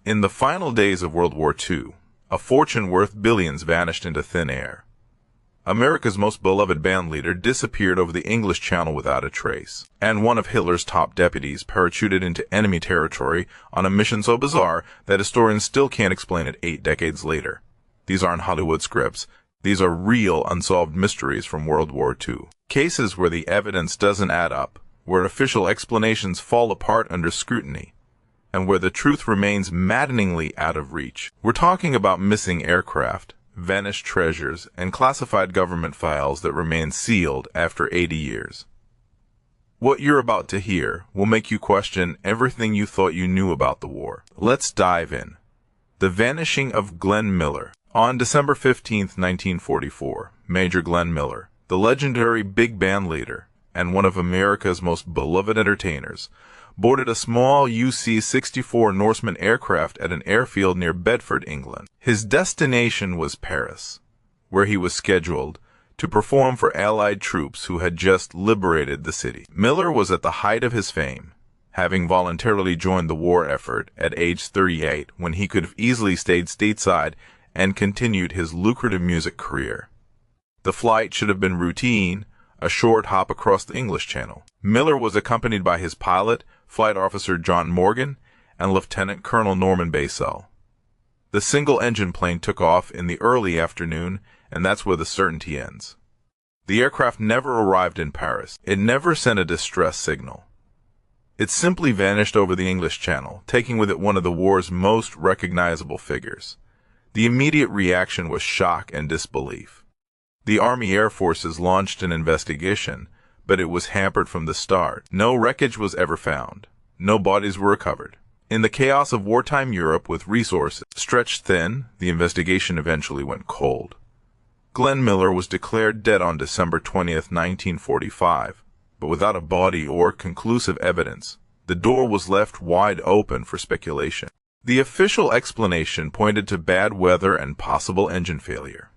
In the final days of World War II, a fortune worth billions vanished into thin air. America's most beloved bandleader disappeared over the English Channel without a trace, and one of Hitler's top deputies parachuted into enemy territory on a mission so bizarre that historians still can't explain it 8 decades later. These aren't Hollywood scripts. These are real unsolved mysteries from World War II. Cases where the evidence doesn't add up, where official explanations fall apart under scrutiny, and where the truth remains maddeningly out of reach. We're talking about missing aircraft, vanished treasures, and classified government files that remain sealed after 80 years. What you're about to hear will make you question everything you thought you knew about the war. Let's dive in. The Vanishing of Glenn Miller. On December 15, 1944, Major Glenn Miller, the legendary big band leader and one of America's most beloved entertainers, boarded a small UC-64 Norseman aircraft at an airfield near Bedford, England. His destination was Paris, where he was scheduled to perform for Allied troops who had just liberated the city. Miller was at the height of his fame, having voluntarily joined the war effort at age 38 when he could have easily stayed stateside and continued his lucrative music career. The flight should have been routine, a short hop across the English Channel. Miller was accompanied by his pilot, Flight Officer John Morgan, and Lieutenant Colonel Norman Basel. The single-engine plane took off in the early afternoon, and that's where the certainty ends. The aircraft never arrived in Paris. It never sent a distress signal. It simply vanished over the English Channel, taking with it one of the war's most recognizable figures. The immediate reaction was shock and disbelief. The Army Air Forces launched an investigation, but it was hampered from the start. No wreckage was ever found. No bodies were recovered. In the chaos of wartime Europe with resources stretched thin, the investigation eventually went cold. Glenn Miller was declared dead on December 20th, 1945, but without a body or conclusive evidence, the door was left wide open for speculation. The official explanation pointed to bad weather and possible engine failure.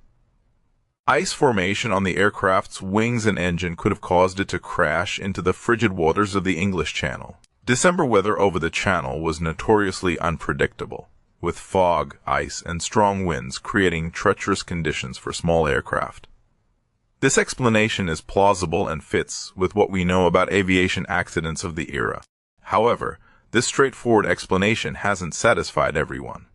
Ice formation on the aircraft's wings and engine could have caused it to crash into the frigid waters of the English Channel. December weather over the Channel was notoriously unpredictable, with fog, ice, and strong winds creating treacherous conditions for small aircraft. This explanation is plausible and fits with what we know about aviation accidents of the era. However, this straightforward explanation hasn't satisfied everyone.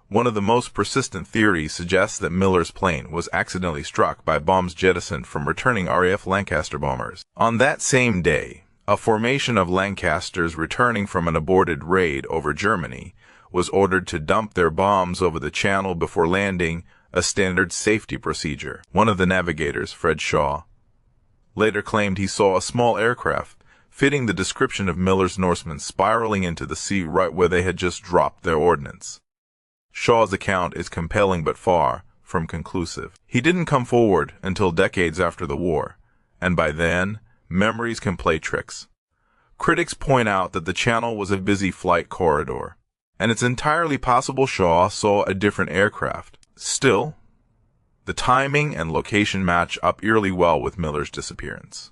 One of the most persistent theories suggests that Miller's plane was accidentally struck by bombs jettisoned from returning RAF Lancaster bombers. On that same day, a formation of Lancasters returning from an aborted raid over Germany was ordered to dump their bombs over the Channel before landing, a standard safety procedure. One of the navigators, Fred Shaw, later claimed he saw a small aircraft fitting the description of Miller's Norsemen spiraling into the sea right where they had just dropped their ordnance. Shaw's account is compelling but far from conclusive. He didn't come forward until decades after the war, and by then, memories can play tricks. Critics point out that the Channel was a busy flight corridor, and it's entirely possible Shaw saw a different aircraft. Still, the timing and location match up eerily well with Miller's disappearance.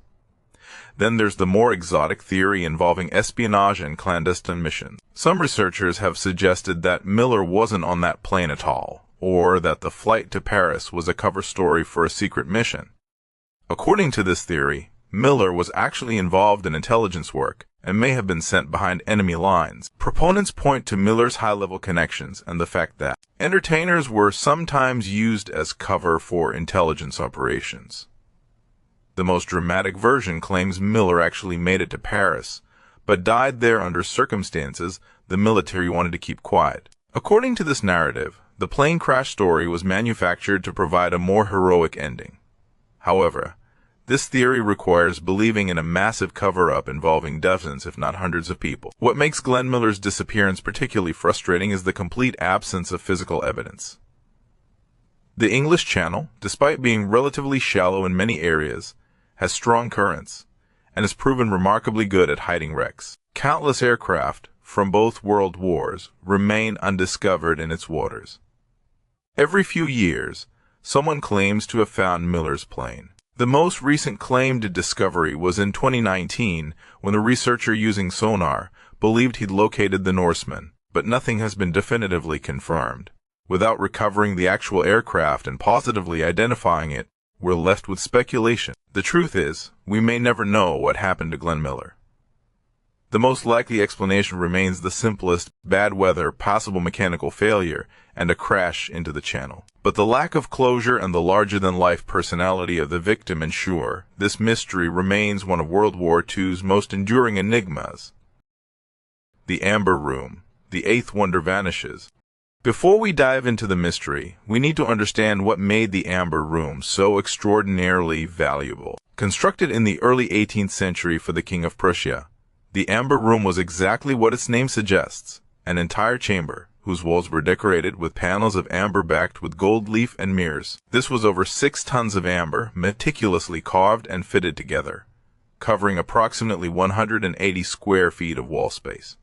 Then there's the more exotic theory involving espionage and clandestine missions. Some researchers have suggested that Miller wasn't on that plane at all, or that the flight to Paris was a cover story for a secret mission. According to this theory, Miller was actually involved in intelligence work and may have been sent behind enemy lines. Proponents point to Miller's high-level connections and the fact that entertainers were sometimes used as cover for intelligence operations. The most dramatic version claims Miller actually made it to Paris, but died there under circumstances the military wanted to keep quiet. According to this narrative, the plane crash story was manufactured to provide a more heroic ending. However, this theory requires believing in a massive cover-up involving dozens, if not hundreds of people. What makes Glenn Miller's disappearance particularly frustrating is the complete absence of physical evidence. The English Channel, despite being relatively shallow in many areas, has strong currents, and has proven remarkably good at hiding wrecks. Countless aircraft from both world wars remain undiscovered in its waters. Every few years, someone claims to have found Miller's plane. The most recent claimed discovery was in 2019 when a researcher using sonar believed he'd located the Norseman, but nothing has been definitively confirmed. Without recovering the actual aircraft and positively identifying it, we're left with speculation. The truth is, we may never know what happened to Glenn Miller. The most likely explanation remains the simplest: bad weather, possible mechanical failure, and a crash into the channel. But the lack of closure and the larger-than-life personality of the victim ensure this mystery remains one of World War II's most enduring enigmas. The Amber Room, the eighth wonder vanishes. Before we dive into the mystery, we need to understand what made the Amber Room so extraordinarily valuable. Constructed in the early 18th century for the King of Prussia, the Amber Room was exactly what its name suggests: an entire chamber, whose walls were decorated with panels of amber backed with gold leaf and mirrors. This was over 6 tons of amber, meticulously carved and fitted together, covering approximately 180 square feet of wall space.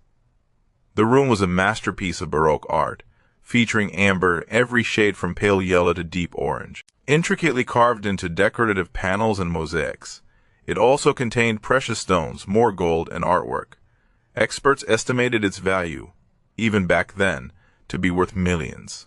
The room was a masterpiece of Baroque art, featuring amber every shade from pale yellow to deep orange, intricately carved into decorative panels and mosaics. It also contained precious stones, more gold, and artwork. Experts estimated its value, even back then, to be worth millions.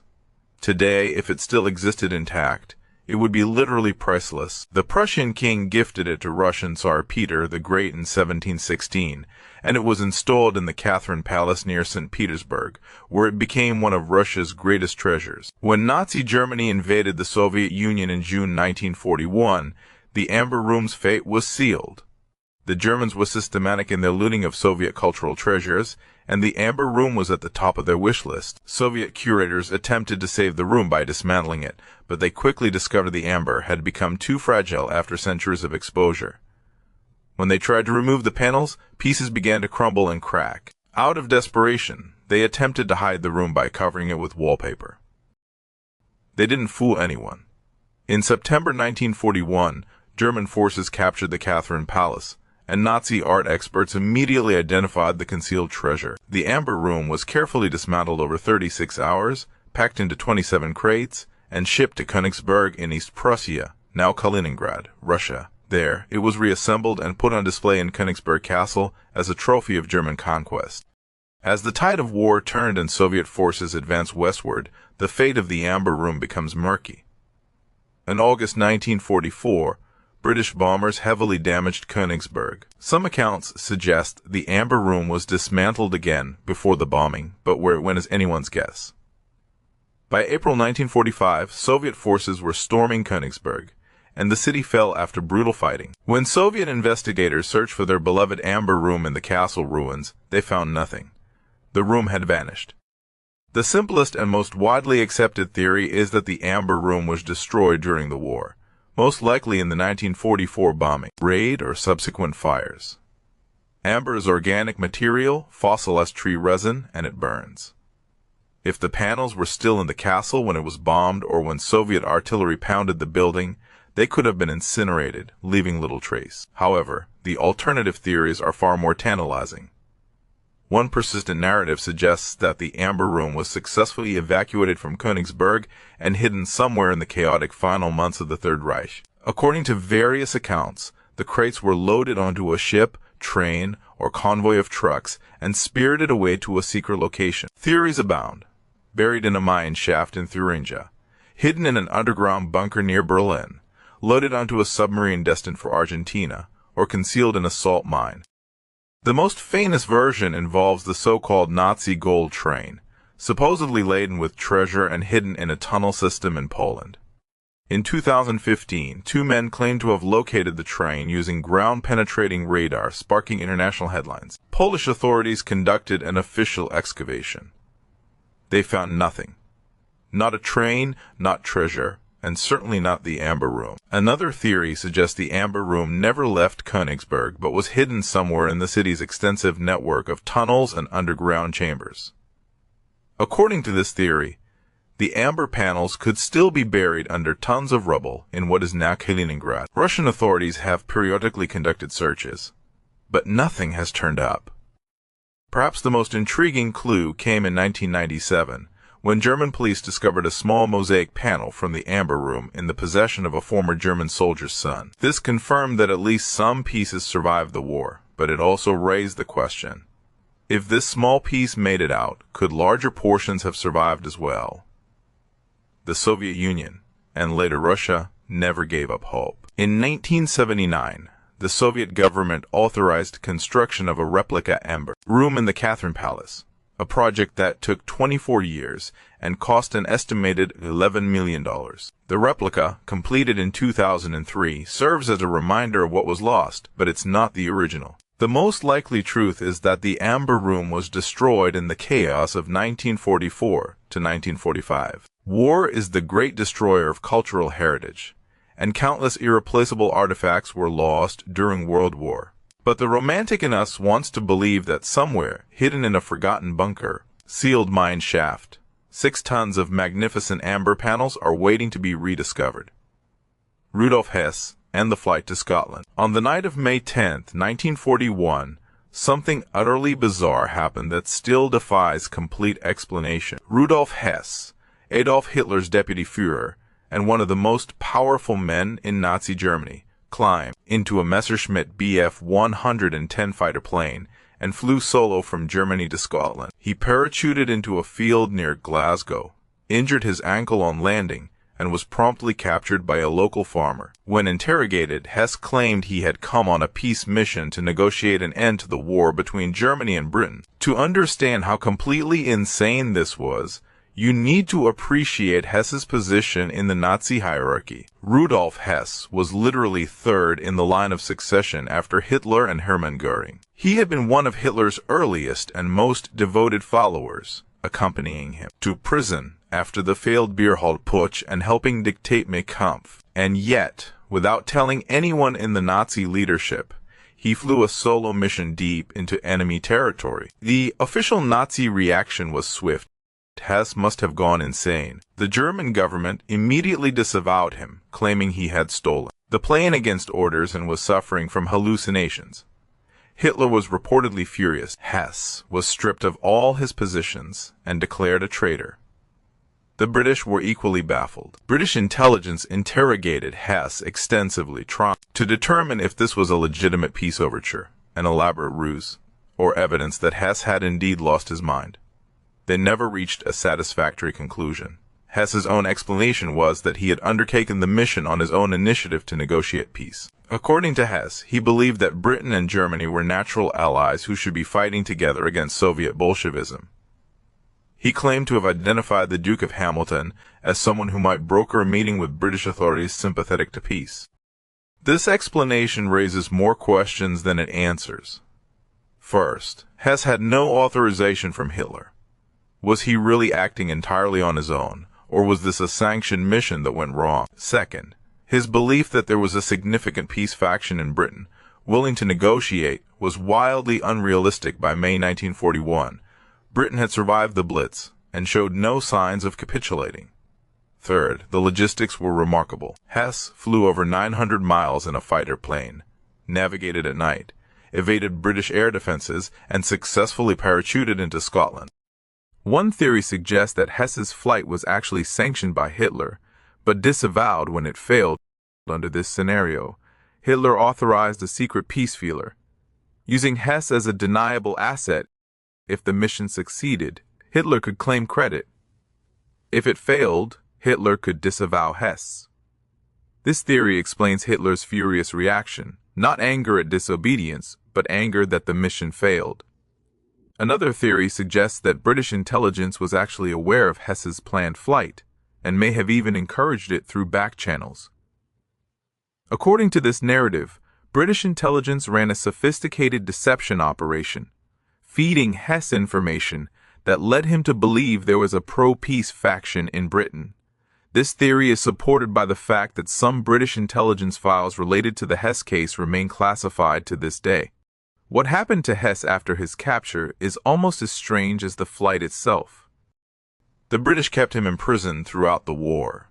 Today, if it still existed intact, it would be literally priceless. The Prussian king gifted it to Russian Tsar Peter the Great in 1716, and it was installed in the Catherine Palace near St. Petersburg, where it became one of Russia's greatest treasures. When Nazi Germany invaded the Soviet Union in June 1941, the Amber Room's fate was sealed. The Germans were systematic in their looting of Soviet cultural treasures, and the Amber Room was at the top of their wish list. Soviet curators attempted to save the room by dismantling it, but they quickly discovered the amber had become too fragile after centuries of exposure. When they tried to remove the panels, pieces began to crumble and crack. Out of desperation, they attempted to hide the room by covering it with wallpaper. They didn't fool anyone. In September 1941, German forces captured the Catherine Palace, and Nazi art experts immediately identified the concealed treasure. The Amber Room was carefully dismantled over 36 hours, packed into 27 crates, and shipped to Königsberg in East Prussia, now Kaliningrad, Russia. There, it was reassembled and put on display in Königsberg Castle as a trophy of German conquest. As the tide of war turned and Soviet forces advanced westward, the fate of the Amber Room becomes murky. In August 1944, British bombers heavily damaged Königsberg. Some accounts suggest the Amber Room was dismantled again before the bombing, but where it went is anyone's guess. By April 1945, Soviet forces were storming Königsberg, and the city fell after brutal fighting. When Soviet investigators searched for their beloved Amber Room in the castle ruins, they found nothing. The room had vanished. The simplest and most widely accepted theory is that the Amber Room was destroyed during the war, most likely in the 1944 bombing, raid, or subsequent fires. Amber is organic material, fossilized tree resin, and it burns. If the panels were still in the castle when it was bombed or when Soviet artillery pounded the building, they could have been incinerated, leaving little trace. However, the alternative theories are far more tantalizing. One persistent narrative suggests that the Amber Room was successfully evacuated from Königsberg and hidden somewhere in the chaotic final months of the Third Reich. According to various accounts, the crates were loaded onto a ship, train, or convoy of trucks and spirited away to a secret location. Theories abound: buried in a mine shaft in Thuringia, hidden in an underground bunker near Berlin, loaded onto a submarine destined for Argentina, or concealed in a salt mine. The most famous version involves the so-called Nazi gold train, supposedly laden with treasure and hidden in a tunnel system in Poland. In 2015, 2 men claimed to have located the train using ground-penetrating radar, sparking international headlines. Polish authorities conducted an official excavation. They found nothing. Not a train, not treasure, and certainly not the Amber Room. Another theory suggests the Amber Room never left Königsberg, but was hidden somewhere in the city's extensive network of tunnels and underground chambers. According to this theory, the amber panels could still be buried under tons of rubble in what is now Kaliningrad. Russian authorities have periodically conducted searches, but nothing has turned up. Perhaps the most intriguing clue came in 1997, when German police discovered a small mosaic panel from the Amber Room in the possession of a former German soldier's son. This confirmed that at least some pieces survived the war, but it also raised the question: If this small piece made it out, could larger portions have survived as well? The Soviet Union, and later Russia, never gave up hope. In 1979, the Soviet government authorized construction of a replica amber room in the Catherine Palace, a project that took 24 years and cost an estimated $11 million. The replica, completed in 2003, serves as a reminder of what was lost, but it's not the original. The most likely truth is that the amber room was destroyed in the chaos of 1944 to 1945. War is the great destroyer of cultural heritage, and countless irreplaceable artifacts were lost during World War. But the romantic in us wants to believe that somewhere, hidden in a forgotten bunker, sealed mine shaft, 6 tons of magnificent amber panels are waiting to be rediscovered. Rudolf Hess and the flight to Scotland. On the night of May 10, 1941, something utterly bizarre happened that still defies complete explanation. Rudolf Hess, Adolf Hitler's deputy Führer, and one of the most powerful men in Nazi Germany, climbed into a Messerschmitt Bf 110 fighter plane and flew solo from Germany to Scotland. He parachuted into a field near Glasgow, injured his ankle on landing, and was promptly captured by a local farmer. When interrogated, Hess claimed he had come on a peace mission to negotiate an end to the war between Germany and Britain. To understand how completely insane this was, you need to appreciate Hess's position in the Nazi hierarchy. Rudolf Hess was literally third in the line of succession after Hitler and Hermann Göring. He had been one of Hitler's earliest and most devoted followers, accompanying him to prison after the failed Beerhall Putsch and helping dictate Mein Kampf. And yet, without telling anyone in the Nazi leadership, he flew a solo mission deep into enemy territory. The official Nazi reaction was swift. Hess must have gone insane. The German government immediately disavowed him, claiming he had stolen the plane against orders and was suffering from hallucinations. Hitler was reportedly furious. Hess was stripped of all his positions and declared a traitor. The British were equally baffled. British intelligence interrogated Hess extensively, trying to determine if this was a legitimate peace overture, an elaborate ruse, or evidence that Hess had indeed lost his mind. They never reached a satisfactory conclusion. Hess's own explanation was that he had undertaken the mission on his own initiative to negotiate peace. According to Hess, he believed that Britain and Germany were natural allies who should be fighting together against Soviet Bolshevism. He claimed to have identified the Duke of Hamilton as someone who might broker a meeting with British authorities sympathetic to peace. This explanation raises more questions than it answers. First, Hess had no authorization from Hitler. Was he really acting entirely on his own, or was this a sanctioned mission that went wrong? Second, his belief that there was a significant peace faction in Britain willing to negotiate was wildly unrealistic. By May 1941, Britain had survived the Blitz and showed no signs of capitulating. Third, the logistics were remarkable. Hess flew over 900 miles in a fighter plane, navigated at night, evaded British air defenses, and successfully parachuted into Scotland. One theory suggests that Hess's flight was actually sanctioned by Hitler, but disavowed when it failed. Under this scenario, Hitler authorized a secret peace feeler, using Hess as a deniable asset. If the mission succeeded, Hitler could claim credit. If it failed, Hitler could disavow Hess. This theory explains Hitler's furious reaction, not anger at disobedience, but anger that the mission failed. Another theory suggests that British intelligence was actually aware of Hess's planned flight, and may have even encouraged it through back channels. According to this narrative, British intelligence ran a sophisticated deception operation, feeding Hess information that led him to believe there was a pro-peace faction in Britain. This theory is supported by the fact that some British intelligence files related to the Hess case remain classified to this day. What happened to Hess after his capture is almost as strange as the flight itself. The British kept him imprisoned throughout the war.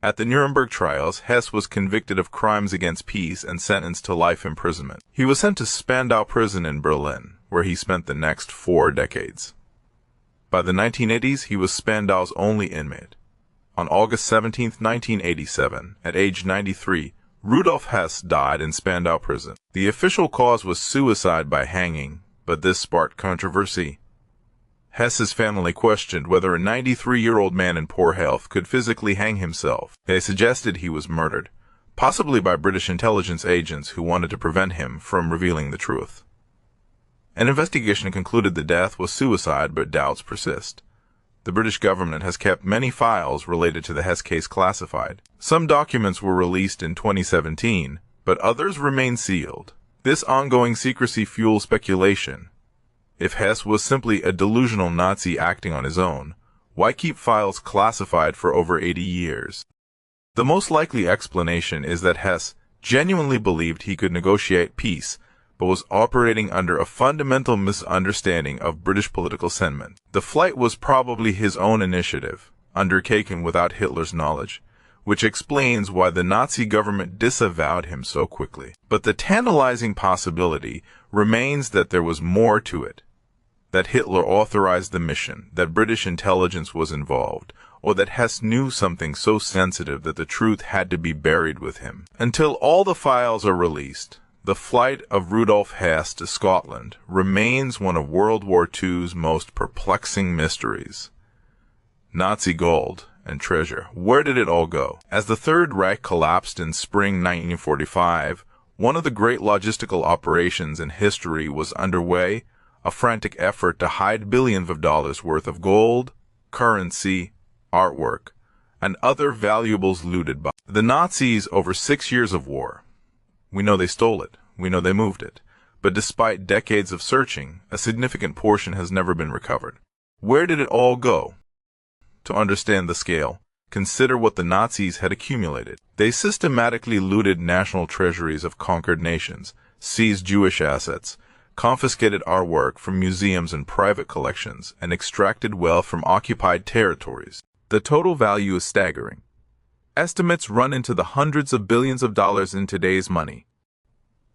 At the Nuremberg trials, Hess was convicted of crimes against peace and sentenced to life imprisonment. He was sent to Spandau prison in Berlin, where he spent the next 4 decades. By the 1980s, he was Spandau's only inmate. On August 17, 1987, at age 93, Rudolf Hess died in Spandau prison. The official cause was suicide by hanging, but this sparked controversy. Hess's family questioned whether a 93-year-old man in poor health could physically hang himself. They suggested he was murdered, possibly by British intelligence agents who wanted to prevent him from revealing the truth. An investigation concluded the death was suicide, but doubts persist. The British government has kept many files related to the Hess case classified. Some documents were released in 2017, but others remain sealed. This ongoing secrecy fuels speculation. If Hess was simply a delusional Nazi acting on his own, why keep files classified for over 80 years? The most likely explanation is that Hess genuinely believed he could negotiate peace, but was operating under a fundamental misunderstanding of British political sentiment. The flight was probably his own initiative, undertaken without Hitler's knowledge, which explains why the Nazi government disavowed him so quickly. But the tantalizing possibility remains that there was more to it, that Hitler authorized the mission, that British intelligence was involved, or that Hess knew something so sensitive that the truth had to be buried with him. Until all the files are released, the flight of Rudolf Hess to Scotland remains one of World War II's most perplexing mysteries. Nazi gold and treasure. Where did it all go? As the Third Reich collapsed in spring 1945, one of the great logistical operations in history was underway, a frantic effort to hide billions of dollars worth of gold, currency, artwork, and other valuables looted by the Nazis over 6 years of war. We know they stole it. We know they moved it. But despite decades of searching, a significant portion has never been recovered. Where did it all go? To understand the scale, consider what the Nazis had accumulated. They systematically looted national treasuries of conquered nations, seized Jewish assets, confiscated artwork from museums and private collections, and extracted wealth from occupied territories. The total value is staggering. Estimates run into the hundreds of billions of dollars in today's money.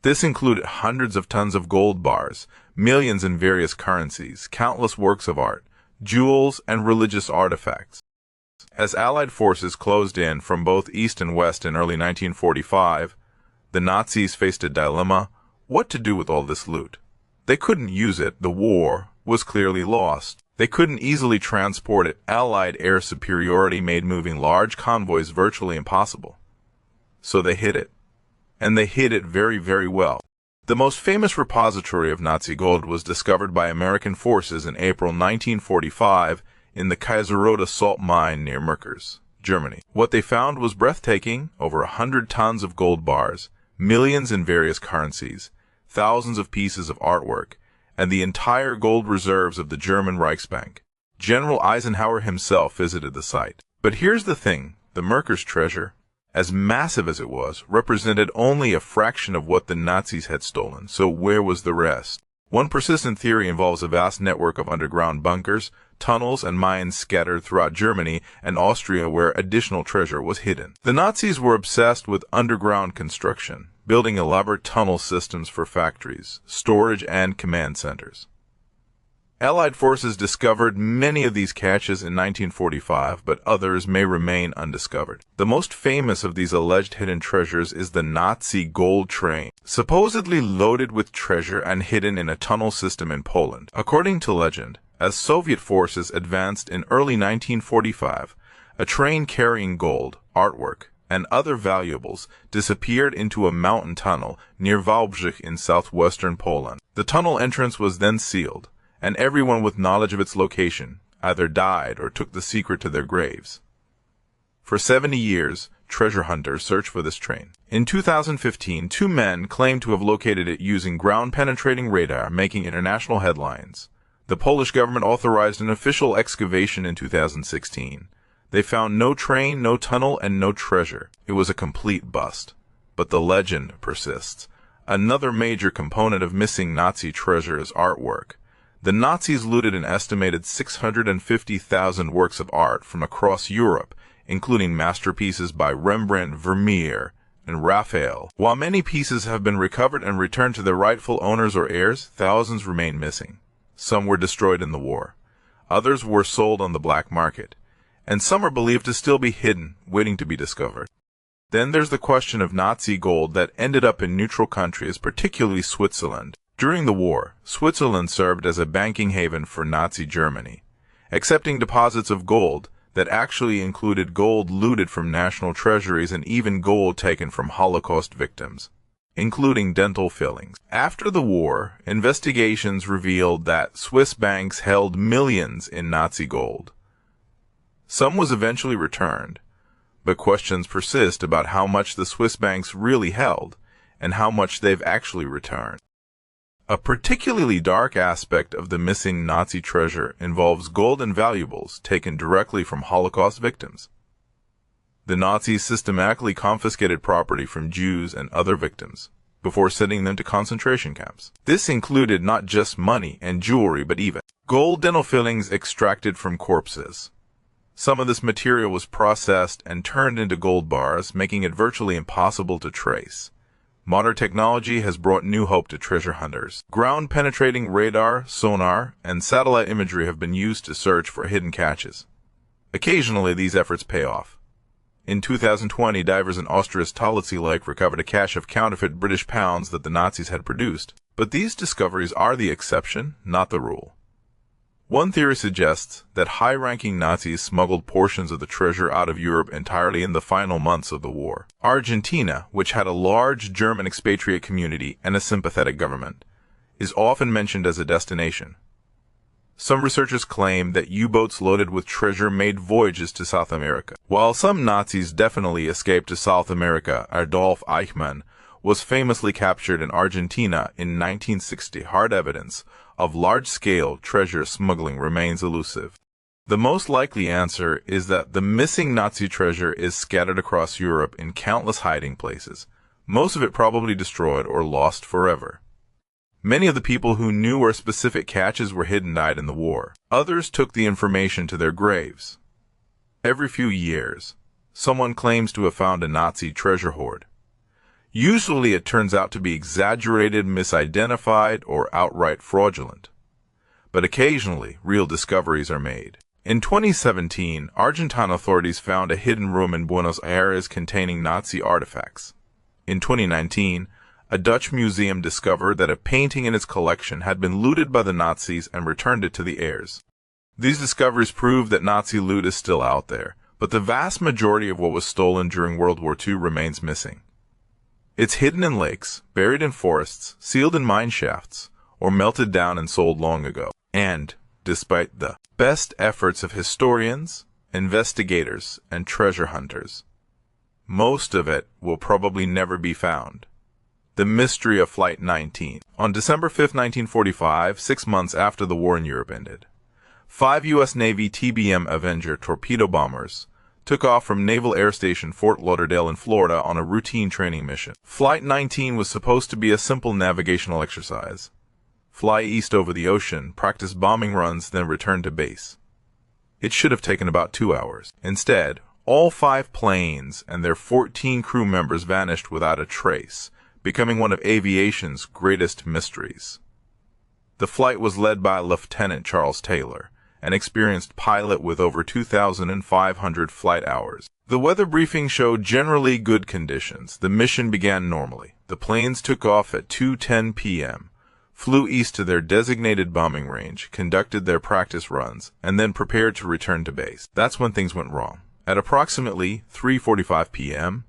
This included hundreds of tons of gold bars, millions in various currencies, countless works of art, jewels, and religious artifacts. As Allied forces closed in from both east and west in early 1945, the Nazis faced a dilemma: what to do with all this loot. They couldn't use it. The war was clearly lost. They couldn't easily transport it. Allied air superiority made moving large convoys virtually impossible. So they hid it. And they hid it very, very well. The most famous repository of Nazi gold was discovered by American forces in April 1945 in the Kaiserroda salt mine near Merkers, Germany. What they found was breathtaking: over 100 tons of gold bars, millions in various currencies, thousands of pieces of artwork, and the entire gold reserves of the German Reichsbank. General Eisenhower himself visited the site. But here's the thing: the Merkers treasure, as massive as it was, represented only a fraction of what the Nazis had stolen. So where was the rest? One persistent theory involves a vast network of underground bunkers, tunnels, and mines scattered throughout Germany and Austria where additional treasure was hidden. The Nazis were obsessed with underground construction, building elaborate tunnel systems for factories, storage, and command centers. Allied forces discovered many of these caches in 1945, but others may remain undiscovered. The most famous of these alleged hidden treasures is the Nazi gold train, supposedly loaded with treasure and hidden in a tunnel system in Poland. According to legend, as Soviet forces advanced in early 1945, a train carrying gold, artwork, and other valuables disappeared into a mountain tunnel near Wałbrzych in southwestern Poland. The tunnel entrance was then sealed, and everyone with knowledge of its location either died or took the secret to their graves. For 70 years, treasure hunters searched for this train. In 2015, 2 men claimed to have located it using ground-penetrating radar, making international headlines. The Polish government authorized an official excavation in 2016. They found no train, no tunnel, and no treasure. It was a complete bust. But the legend persists. Another major component of missing Nazi treasure is artwork. The Nazis looted an estimated 650,000 works of art from across Europe, including masterpieces by Rembrandt, Vermeer, and Raphael. While many pieces have been recovered and returned to their rightful owners or heirs, thousands remain missing. Some were destroyed in the war. Others were sold on the black market. And some are believed to still be hidden, waiting to be discovered. Then there's the question of Nazi gold that ended up in neutral countries, particularly Switzerland. During the war, Switzerland served as a banking haven for Nazi Germany, accepting deposits of gold that actually included gold looted from national treasuries and even gold taken from Holocaust victims, including dental fillings. After the war, investigations revealed that Swiss banks held millions in Nazi gold. Some was eventually returned, but questions persist about how much the Swiss banks really held and how much they've actually returned. A particularly dark aspect of the missing Nazi treasure involves gold and valuables taken directly from Holocaust victims. The Nazis systematically confiscated property from Jews and other victims before sending them to concentration camps. This included not just money and jewelry, but even gold dental fillings extracted from corpses. Some of this material was processed and turned into gold bars, making it virtually impossible to trace. Modern technology has brought new hope to treasure hunters. Ground-penetrating radar, sonar, and satellite imagery have been used to search for hidden caches. Occasionally, these efforts pay off. In 2020, divers in Austria's Talitsee Lake recovered a cache of counterfeit British pounds that the Nazis had produced. But these discoveries are the exception, not the rule. One theory suggests that high-ranking Nazis smuggled portions of the treasure out of Europe entirely in the final months of the war. Argentina, which had a large German expatriate community and a sympathetic government, is often mentioned as a destination. Some researchers claim that U-boats loaded with treasure made voyages to South America. While some Nazis definitely escaped to South America, Adolf Eichmann was famously captured in Argentina in 1960. Hard evidence of large-scale treasure smuggling remains elusive. The most likely answer is that the missing Nazi treasure is scattered across Europe in countless hiding places, most of it probably destroyed or lost forever. Many of the people who knew where specific caches were hidden died in the war. Others took the information to their graves. Every few years, someone claims to have found a Nazi treasure hoard. Usually it turns out to be exaggerated, misidentified, or outright fraudulent. But occasionally, real discoveries are made. In 2017, Argentine authorities found a hidden room in Buenos Aires containing Nazi artifacts. In 2019, a Dutch museum discovered that a painting in its collection had been looted by the Nazis and returned it to the heirs. These discoveries prove that Nazi loot is still out there, but the vast majority of what was stolen during World War II remains missing. It's hidden in lakes, buried in forests, sealed in mine shafts, or melted down and sold long ago. And, despite the best efforts of historians, investigators, and treasure hunters, most of it will probably never be found. The mystery of Flight 19. On December 5, 1945, 6 months after the war in Europe ended, 5 U.S. Navy TBM Avenger torpedo bombers took off from Naval Air Station Fort Lauderdale in Florida on a routine training mission. Flight 19 was supposed to be a simple navigational exercise. Fly east over the ocean, practice bombing runs, then return to base. It should have taken about 2 hours. Instead, all 5 planes and their 14 crew members vanished without a trace, becoming one of aviation's greatest mysteries. The flight was led by Lieutenant Charles Taylor, an experienced pilot with over 2,500 flight hours. The weather briefing showed generally good conditions. The mission began normally. The planes took off at 2:10 p.m., flew east to their designated bombing range, conducted their practice runs, and then prepared to return to base. That's when things went wrong. At approximately 3:45 p.m.,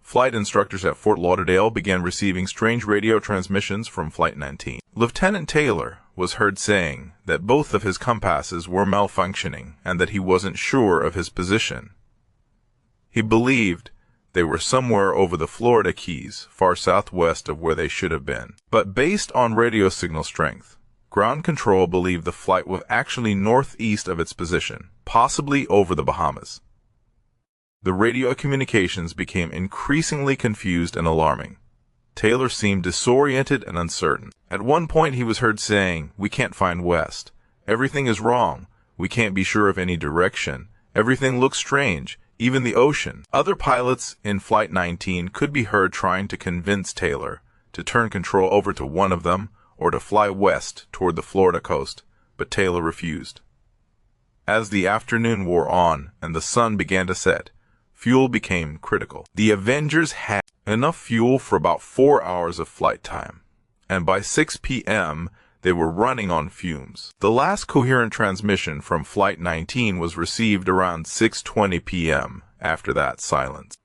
flight instructors at Fort Lauderdale began receiving strange radio transmissions from Flight 19. Lieutenant Taylor was heard saying that both of his compasses were malfunctioning and that he wasn't sure of his position. He believed they were somewhere over the Florida Keys, far southwest of where they should have been. But based on radio signal strength, ground control believed the flight was actually northeast of its position, possibly over the Bahamas. The radio communications became increasingly confused and alarming. Taylor seemed disoriented and uncertain. At one point he was heard saying, "We can't find west. Everything is wrong. We can't be sure of any direction. Everything looks strange, even the ocean." Other pilots in Flight 19 could be heard trying to convince Taylor to turn control over to one of them or to fly west toward the Florida coast, but Taylor refused. As the afternoon wore on and the sun began to set, fuel became critical. The Avengers had enough fuel for about 4 hours of flight time. and by 6 p.m., they were running on fumes. The last coherent transmission from Flight 19 was received around 6:20 p.m. After that, silence.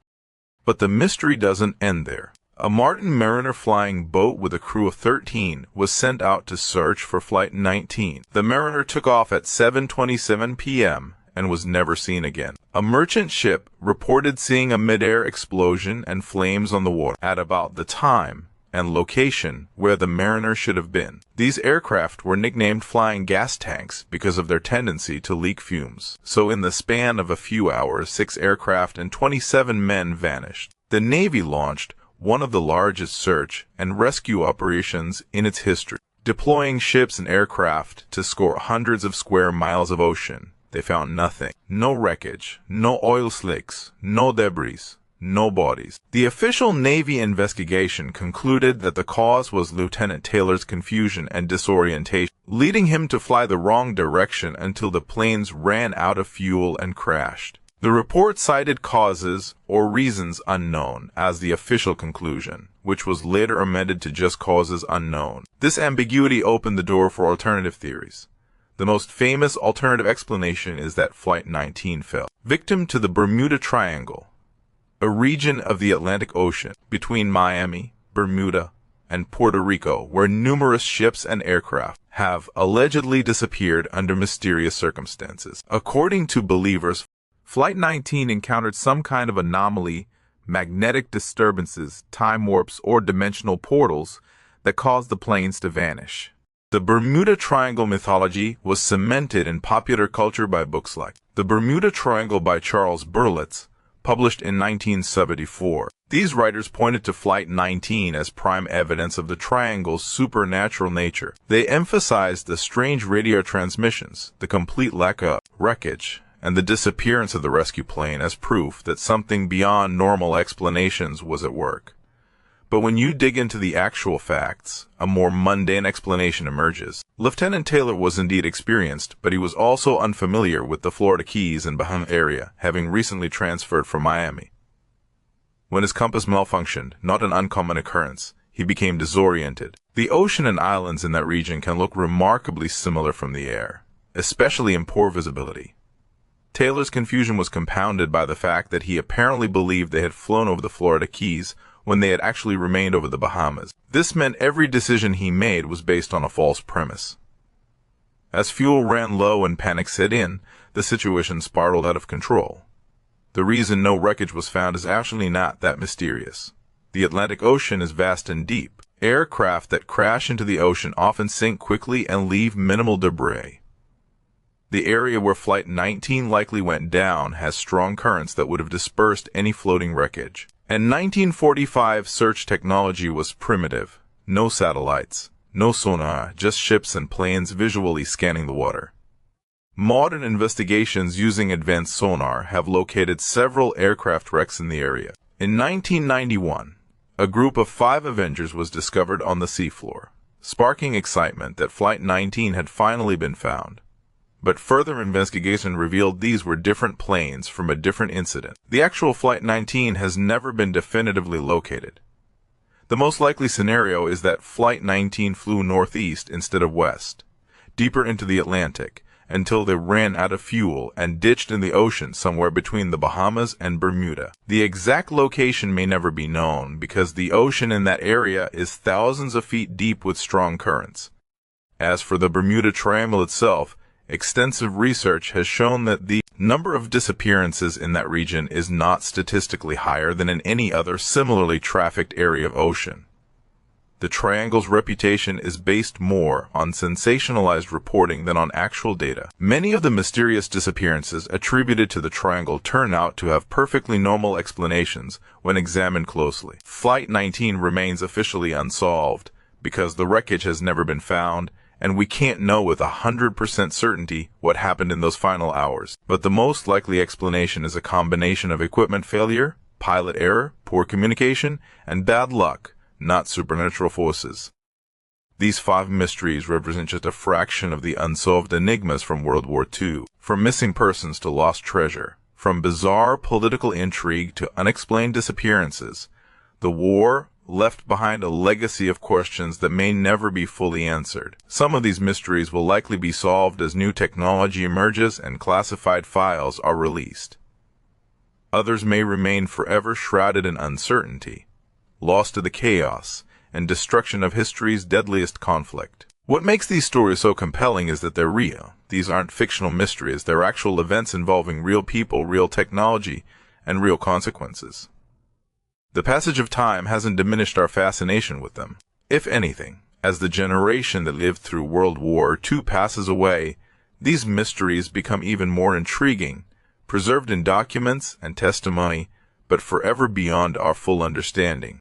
But the mystery doesn't end there. A Martin Mariner flying boat with a crew of 13 was sent out to search for Flight 19. The Mariner took off at 7:27 p.m. and was never seen again. A merchant ship reported seeing a mid-air explosion and flames on the water at about the time and location where the Mariner should have been. These aircraft were nicknamed flying gas tanks because of their tendency to leak fumes. So in the span of a few hours, 6 aircraft and 27 men vanished. The Navy launched one of the largest search and rescue operations in its history, deploying ships and aircraft to scour hundreds of square miles of ocean. They found nothing. No wreckage, no oil slicks, no debris, no bodies. The official Navy investigation concluded that the cause was Lieutenant Taylor's confusion and disorientation, leading him to fly the wrong direction until the planes ran out of fuel and crashed. The report cited causes or reasons unknown as the official conclusion, which was later amended to just causes unknown. This ambiguity opened the door for alternative theories. The most famous alternative explanation is that Flight 19 fell victim to the Bermuda Triangle, a region of the Atlantic Ocean between Miami, Bermuda, and Puerto Rico, where numerous ships and aircraft have allegedly disappeared under mysterious circumstances. According to believers, Flight 19 encountered some kind of anomaly, magnetic disturbances, time warps, or dimensional portals that caused the planes to vanish. The Bermuda Triangle mythology was cemented in popular culture by books like The Bermuda Triangle by Charles Berlitz, published in 1974. These writers pointed to Flight 19 as prime evidence of the triangle's supernatural nature. They emphasized the strange radio transmissions, the complete lack of wreckage, and the disappearance of the rescue plane as proof that something beyond normal explanations was at work. But when you dig into the actual facts, a more mundane explanation emerges. Lieutenant Taylor was indeed experienced, but he was also unfamiliar with the Florida Keys and Bahama area, having recently transferred from Miami. When his compass malfunctioned, not an uncommon occurrence, he became disoriented. The ocean and islands in that region can look remarkably similar from the air, especially in poor visibility. Taylor's confusion was compounded by the fact that he apparently believed they had flown over the Florida Keys when they had actually remained over the Bahamas. This meant every decision he made was based on a false premise. As fuel ran low and panic set in, the situation spiraled out of control. The reason no wreckage was found is actually not that mysterious. The Atlantic Ocean is vast and deep. Aircraft that crash into the ocean often sink quickly and leave minimal debris. The area where Flight 19 likely went down has strong currents that would have dispersed any floating wreckage. And 1945 search technology was primitive. No satellites, no sonar, just ships and planes visually scanning the water. Modern investigations using advanced sonar have located several aircraft wrecks in the area. In 1991, a group of 5 Avengers was discovered on the seafloor, sparking excitement that Flight 19 had finally been found. But further investigation revealed these were different planes from a different incident. The actual Flight 19 has never been definitively located. The most likely scenario is that Flight 19 flew northeast instead of west, deeper into the Atlantic, until they ran out of fuel and ditched in the ocean somewhere between the Bahamas and Bermuda. The exact location may never be known because the ocean in that area is thousands of feet deep with strong currents. As for the Bermuda Triangle itself, extensive research has shown that the number of disappearances in that region is not statistically higher than in any other similarly trafficked area of ocean. The triangle's reputation is based more on sensationalized reporting than on actual data. Many of the mysterious disappearances attributed to the triangle turn out to have perfectly normal explanations when examined closely. Flight 19 remains officially unsolved because the wreckage has never been found, and we can't know with 100% certainty what happened in those final hours. But the most likely explanation is a combination of equipment failure, pilot error, poor communication, and bad luck, not supernatural forces. These 5 mysteries represent just a fraction of the unsolved enigmas from World War II, from missing persons to lost treasure, from bizarre political intrigue to unexplained disappearances. The war, left behind a legacy of questions that may never be fully answered. Some of these mysteries will likely be solved as new technology emerges and classified files are released. Others may remain forever shrouded in uncertainty, lost to the chaos and destruction of history's deadliest conflict. What makes these stories so compelling is that they're real. These aren't fictional mysteries, they're actual events involving real people, real technology, and real consequences. The passage of time hasn't diminished our fascination with them. If anything, as the generation that lived through World War II passes away, these mysteries become even more intriguing, preserved in documents and testimony, but forever beyond our full understanding.